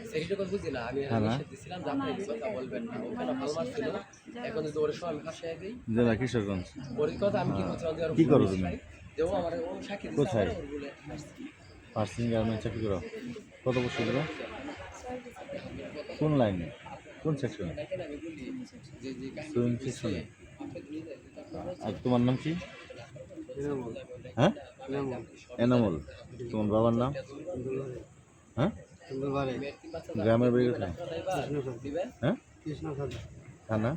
সেইটুকু বুঝি না আমি নিষেধ দিছিলাম যে আপনি এই কথা বলবেন না ওখানে ভালো মারছিল এখন যদি ওর সময় আমি ফাঁসিয়ে দিই জেলা কিশোরগঞ্জ। ওর কথা আমি কি করছিলাম যে কি করো তুমি? যে ও আমার ও সাক্ষী দিচ্ছে কোথায়? ওর বলে পার্সিং গার্মেন্টস চাকরি করো? কত বছর ধরে? কোন লাইনে, কোন সেকশনে? সুইং সেকশনে। আর তোমার নাম কি? হ্যাঁ, এনামুল। তোমার বাবার নাম? হ্যাঁ, গ্রামের বাড়ি কোথায়? হ্যাঁ, থানা,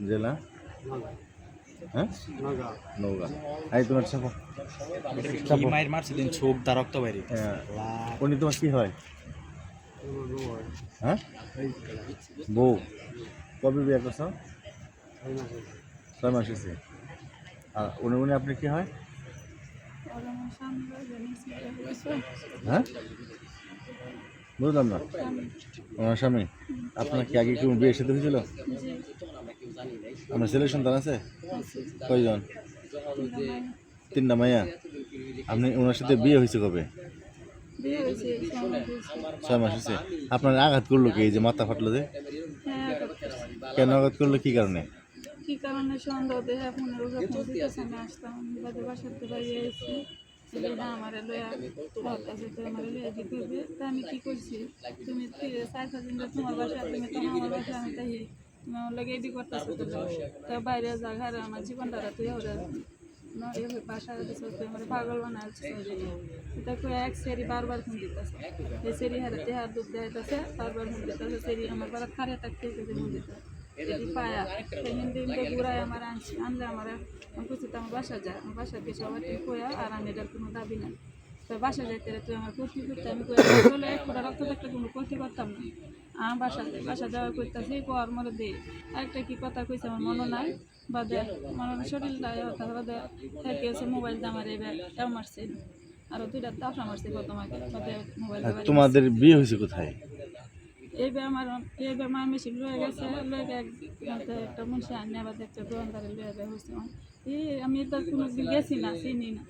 জেলা, হ্যাঁ, নওগাঁ। এই তোমার চাপো, কি মায়ের মারছে দিন চোখ দা রক্ত বাইরে। উনি তোমার কি হয়? হ্যাঁ, বউ। কবে বিয়ে করছো? 6 মাস হয়েছে। আর উনি উনি আপনি কি হয়? হ্যাঁ, বুঝলাম না। আমার স্বামী। আপনার কি আগে কি বিয়ে সাথে হয়েছিল? আপনার ছেলের সন্তান আছে? কয়জন? 3টা মাইয়া। আপনি ওনার সাথে বিয়ে হয়েছে কবে? 6 মাস হয়েছে। আপনার আঘাত করলো কি? এই যে মাথা ফাটলো যে, কেন আঘাত করলো, কি কারণে? কি কারণে সন্দেহ দেহে পনেরো যখন দিতেছে আমি আসতাম বাদে বাসাতে বাইরে এসেছি ছেলেটা আমার লয়া কাছে তো আমার লয়া দিতে হবে তা আমি কি করছি তুমি 4-5 দিন তোমার বাসা তুমি তো আমার বাসা আমি তাই তুমি আমার লাগে এডি করতেছো তো বাইরে জায়গায় আমার জীবনটা তুই ওরা বাসা আমার পাগল বানাচ্ছে এটা করে এক সেরি বারবার ফোন দিতেছে এই সেরি হারাতে হাত দুধ দেখাইতেছে বারবার ফোন দিতেছে সেরি আমার বারা খারে থাকতে ফোন দিতেছে এটি পায়া হিন্দি ঘুরায় আমার আনলে আমার কিছু তো আমার বাসা যায় আমার বাসা দিয়ে সবাই কোয়া আর আমি এটার কোনো দাবি নাই তো বাসা যাইতে তুই আমার ক্ষতি করতে আমি চলে একটা রক্ত থাকতে কোনো ক্ষতি করতাম না আমার বাসা যাওয়া করতেছি কোয়ার মনে দিই আরেকটা কি কথা কইছে আমার মনে নাই বাদে মনে শরীরটা বাদে থেকে হচ্ছে মোবাইল দিয়ে আমার এবার মারছে আরও 2টা তাফা মারছে তোমাকে বাদে মোবাইল তোমাদের বিয়ে হয়েছে কোথায়? এইবার আমার এইবার মা মেশিন লয়ে গেছে লয়ে একটা মুন্সি আনে আবার একটা দোকানদারে লয়ে হয়েছে আমি তো কোনো গেছি না চিনি না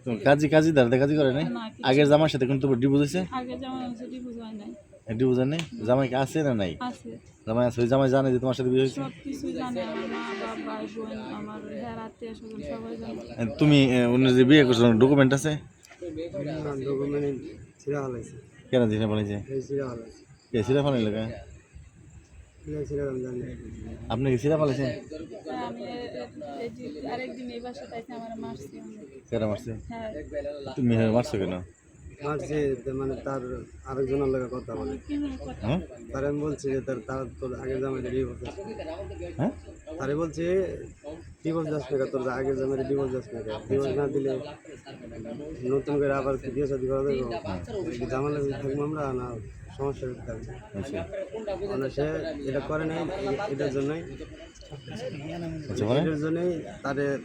কাজী দাঁড়াতে কাজী করে নাই? আগের জামার সাথে কিন্তু ডিভোর্স হয়েছে? আগে জামা সেটি বুঝাই নাই। ডিভোর্স নেই? জামাই কি আছে না নাই? আছে। জামাই আছে। ওই জামাই জানে যে তোমার সাথে বিয়ে হয়েছে? সব কিছু জানে আমার মা বাবা ভাই বোন আমার হের আত্মীয় স্বজন সবাই জানে। তুমি উনি যে বিয়ে করছো ডকুমেন্ট আছে? ডকুমেন্ট ছিঁড়া হলাইছে। কেন দিনে বলেছে? এই ছিঁড়া হলাইছে। কে সিরা ফালাই লাগা? ছিঁড়া আমি জানি। আপনি কি সিরা ফালাইছেন? আমি আরেকদিন এই বাসাতে এসে আমার মারছি। কেন মারছে? হ্যাঁ। তুমি মারছো কেন? মারছে মানে তার আরেকজনের লগে কথা বলে। হ্যাঁ? তার আমি বলছি যে তার তোর আগের জামাইতে ডিভোর্স আছে। হ্যাঁ? তারে বলছি ডিভোর্স যাস না তোর আগের জামাইতে ডিভোর্স যাস না ডিভোর্স না দিলে নতুন করে আবার বিয়ে শাদী করা দেবো জামালে থাকবো আমরা না সমস্যা থাকবে মানে সে এটা করে নাই এটার জন্যই এটার জন্যই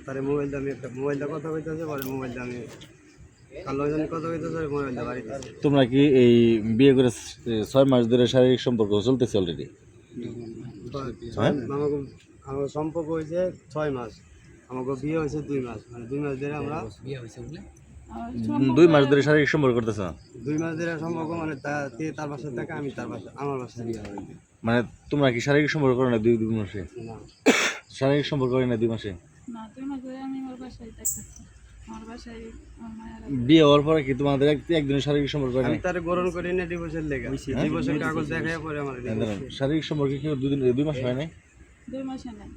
তারে মোবাইলটা আমি একটা মোবাইলটা কথা কইতেছে পরে মোবাইলটা আমি কালো জানি কথা কইতেছে মোবাইলটা বাড়িতে। তোমরা কি এই বিয়ে করে 6 মাস ধরে শারীরিক সম্পর্ক চলতেছে অলরেডি? আমার সম্পর্ক হয়েছে 6 মাস, আমাকে বিয়ে হয়েছে 2 মাস, মানে 2 মাস ধরে আমরা বিয়ে হয়েছে বলে 2 মাস ধরে শারীরিক সম্পর্ক করতেছ? 2 মাস ধরে সম্পর্ক মানে তার বাসায় থাকে আমি তার বাসা আমার বাসায় বিয়ে হয়। মানে তোমরা কি শারীরিক সম্পর্ক করো না 2 মাসে? না শারীরিক সম্পর্ক করে না 2 মাসে? না 2 মাস ধরে আমি আমার বাসায় থাকতেছি আমার বাসায় আমার মায়ের বিয়ে হওয়ার পরে কি তোমাদের একদিনের শারীরিক সম্পর্ক করে আমি না? তার গ্রহণ করি না ডিভোর্সের লেগে ডিভোর্সের কাগজ দেখায় পরে আমার শারীরিক সম্পর্ক কি 2 মাস হয় না? 2 মাসে নাই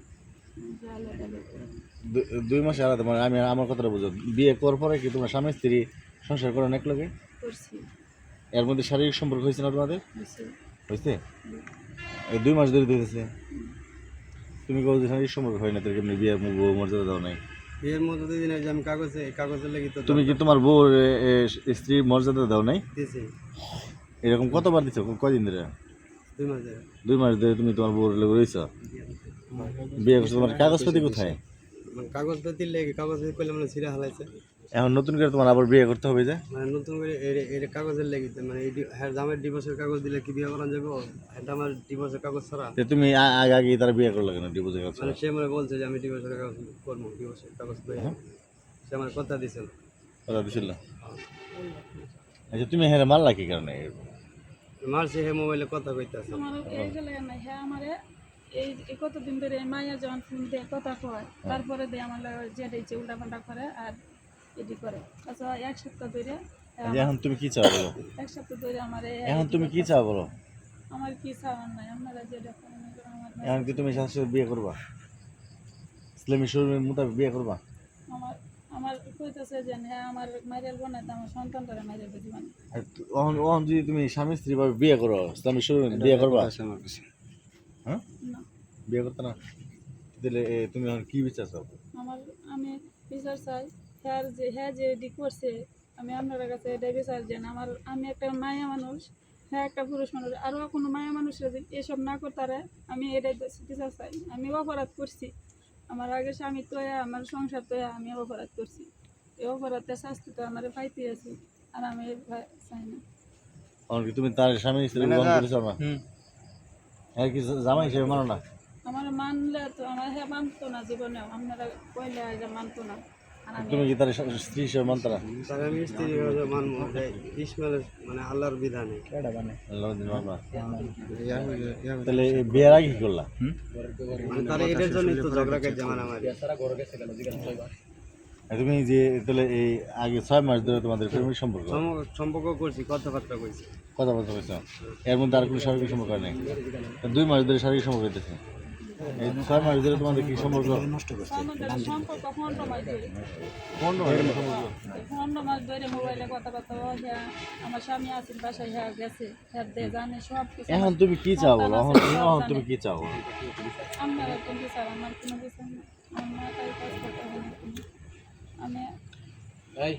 2 মাস আলাদা। মানে আমি আমার কথাটা বুঝো, বিয়ে করার পরে কি তোমরা স্বামী স্ত্রী সংসার করো না একলগে? করছি এর মধ্যে শারীরিক সম্পর্ক হয়েছে না তোমাদের? হয়েছে হয়েছে? এই 2 মাস ধরে দিতেছে। তুমি কেউ যে শারীরিক সম্পর্ক হয় না তোর কেমনি বিয়ে মর্যাদা দাও নাই? বিয়ের মধ্যে দুদিন যে আমি কাগজের লেগে তো তুমি কি তোমার বউ স্ত্রীর মর্যাদা দাও নাই? দিয়েছি। এরকম কতবার দিছো? কয়দিন ধরে? 2 মাস ধরে। 2 মাস ধরে তুমি তোমার বউর লেগে রয়েছ? বিয়ে করছো, তোমার কাগজপাতি কোথায়? কাগজপাতির লেগে কাগজপাতি করলে মানে ছিঁড়া হালাইছে। এখন নতুন করে তোমার আবার বিয়ে করতে হবে যে? মানে নতুন করে এর কাগজের লেগে মানে হ্যাঁ জামের ডিভোর্সের কাগজ দিলে কি বিয়ে করা যাবে? এটা আমার ডিভোর্সের কাগজ ছাড়া। তুমি আগে তারা বিয়ে করলো কেন ডিভোর্সের কাগজ? মানে সে মানে বলছে যে আমি ডিভোর্সের কাগজ করবো, ডিভোর্সের কাগজ করে সে আমার কথা দিয়েছিল। কথা দিছিল? আচ্ছা তুমি হ্যাঁ মারলা কি কারণে? মারছে হে মোবাইলে কথা কইতাছে আমার এই গেলে না হ্যাঁ আমারে এই কতদিন ধরে এই মাইয়া যখন ফোন দিয়ে কথা কয় তারপরে দিয়ে আমার যেটা ইচ্ছে উল্টাপাল্টা করে আর এটি করে আচ্ছা এক সপ্তাহ ধরে এখন তুমি কি চাও বলো? এক সপ্তাহ ধরে আমার এখন তুমি কি চাও বলো? আমার কি চাওয়ার নাই আপনারা যেটা করেন আমার এখন কি তুমি শাশুড়ি বিয়ে করবা? ইসলামী শরীরের মোতাবেক বিয়ে করবা? আমার আমার কইতেছে যে হ্যাঁ আমার মাইরেল বানাইতে আমার সন্তানটারে মাইরেল জীবন আর ওহন যদি তুমি স্বামী স্ত্রী ভাবে বিয়ে করো, ইসলামী শরীরে বিয়ে করবা? আমার কাছে হ্যাঁ, না বিয়ে করতে না দিলে তুমি এখন কি বিচার চাও? আমি বিচার চাই হ্যাঁ যে এটি করছে আমি আপনার কাছে এটাই বিচার যে আমি একটা মায়া মানুষ হ্যাঁ একটা পুরুষ মানুষ আরও কোনো মায়া মানুষের যদি এসব না করতারে আমি এটাই বিচার চাই আমি অপরাধ করছি আমার আগে স্বামী তো আমার সংসার তো আমি অপরাধ করছি এই অপরাধের শাস্তি তো আমার পাইতে আছি আর আমি চাই না এখন কি তুমি তার স্বামী স্ত্রী গ্রহণ করেছো না? হ্যাঁ, কি জামাই হিসেবে মানো না? আমার মানলে তো আমার হ্যাঁ মানতো না জীবনেও আপনারা কইলে এটা মানতো না আর আমি তুমি কি তার স্ত্রী হিসেবে মানতে না? তার আমি স্ত্রী মানবো যে ইসমাইলের মানে আল্লাহর বিধানে আল্লাহর দিন মানবা? তাহলে এই বিয়ের আগে কি করলা? মানে তারা এটার জন্যই তো ঝগড়া করছে মারামারি সারা ঘরে গেছে কেন জিজ্ঞাসা করবা তুমি যে তাহলে এই আগে 6 মাস ধরে তোমাদের প্রেমিক সম্পর্ক, সম্পর্ক করছি কথাবার্তা কইছি কথাবার্তা হয়েছে, এর মধ্যে আর কোনো শারীরিক সম্পর্ক নেই? 2 মাস ধরে শারীরিক সম্পর্ক হইতেছে, এই 6 মাস ধরে তোমাদের কি সম্পর্ক? আমাদের সম্পর্ক 15 মাস ধরে 15 মাস সম্পর্ক? 15 মাস ধরে মোবাইলে কথাবার্তা হ্যাঁ আমার স্বামী আছেন বাসায় হ্যাঁ গেছে হ্যাঁ দে জানে সব কিছু এখন তুমি কি চাও বলো? এখন তুমি কি চাও বলো? আপনারা কোন বিচার আমার কোনো বিচার না আমার মাথায় কাজ করতে হবে না আমি এই